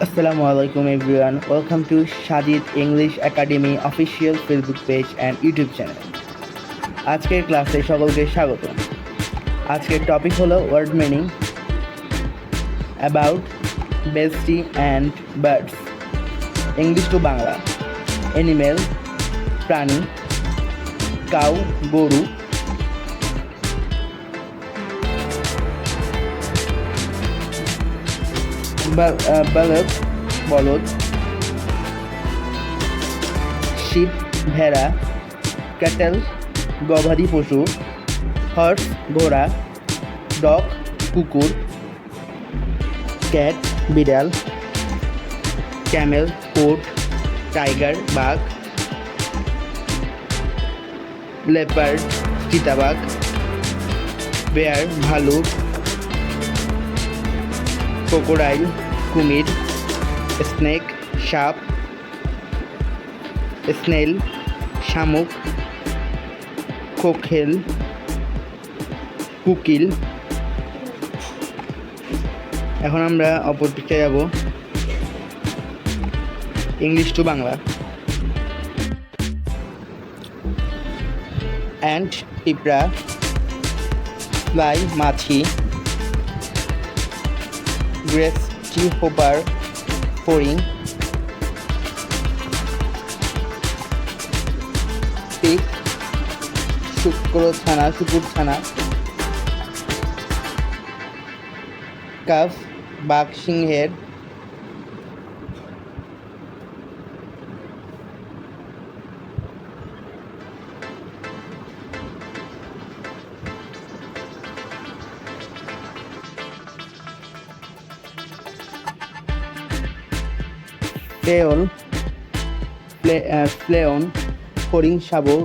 Assalamualaikum everyone. Welcome to Sajid English Academy official Facebook page and YouTube channel. আজকের ক্লাসে সকলকে স্বাগত। আজকের টপিক হলো word meaning about beasts and birds. English to Bangla. Animal প্রাণী, cow গরু, বালক বলদ, শিপ ভেড়া, ক্যাটেল গবাদি পশু, হর্স ঘোড়া, ডগ কুকুর, ক্যাট বিড়াল, ক্যামেল উট, টাইগার বাঘ, লেপার্ড চিতাবাঘ, বেয়ার ভালুক, ক্রোকোডাইল কুমির, স্নেক সাপ, স্নেল শামুক, কোকিল কুকিল। এখন আমরা অপর দিকে যাব, ইংলিশ টু বাংলা। অ্যান্ট পিঁপড়া, ফ্লাই মাছি, গ্রেসহপার ফড়িং, পিগ শুকুর ছানা, কাফ বাঘ সিংহের, ফ্লেয়ন হরিণ শাবক,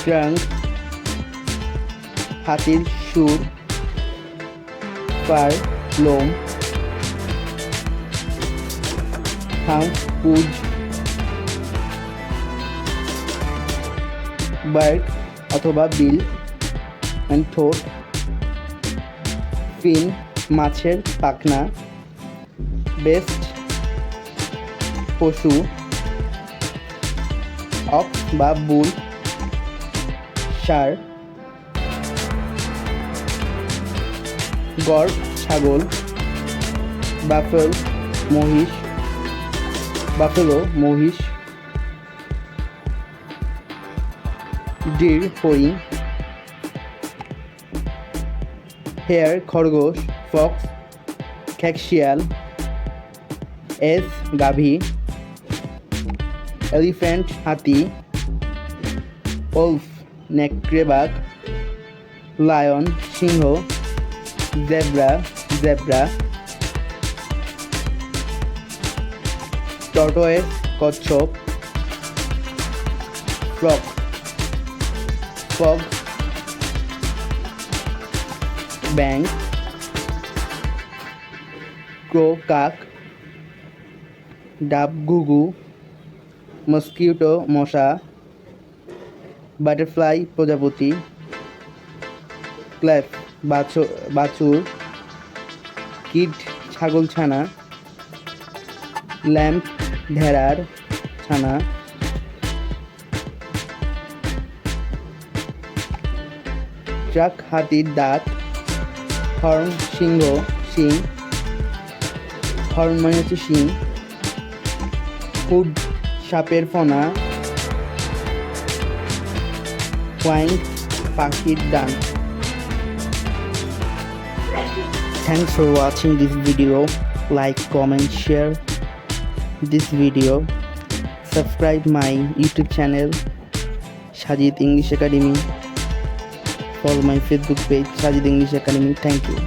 ট্রাঙ্ক হাতির সুর, ফার লোম, হাঁস পুজ, বার্ক অথবা বিল অ্যান্ড ঠোঁট, ফিন মাছের পাখনা, বেস্ট পশু, অক্স বা বুল ষাঁড়, গড় ছাগল, বাফেলো মহিষ, ডির হরিণ, হেয়ার খরগোশ, ফক্স খ্যাঁকশিয়াল, এস গাভী, এলিফ্যান্ট হাতি, ওলফ নেকড়ে বাঘ, লায়ন সিংহ, জেব্রা, টর্টয়েস কচ্ছপ, ফগ ব্যাং, ক্রো কাক, ডাব ঘুঘু, মস্কিটো মশা, বাটারফ্লাই প্রজাপতি, ক্ল্যাপ বাছুর, কিড ছাগলছানা, ল্যাম্প ভেড়ার ছানা, ট্রাক হাতির দাঁত, হর্ন শিং, হর্ন মানে হচ্ছে শিং, হুড সাপের ফনা, ওয়াইং পাখির ডান। Thanks for watching this video. Like, comment, share this video. Subscribe my YouTube channel Sajid English Academy. Follow my Facebook page Sajid English Academy. Thank you.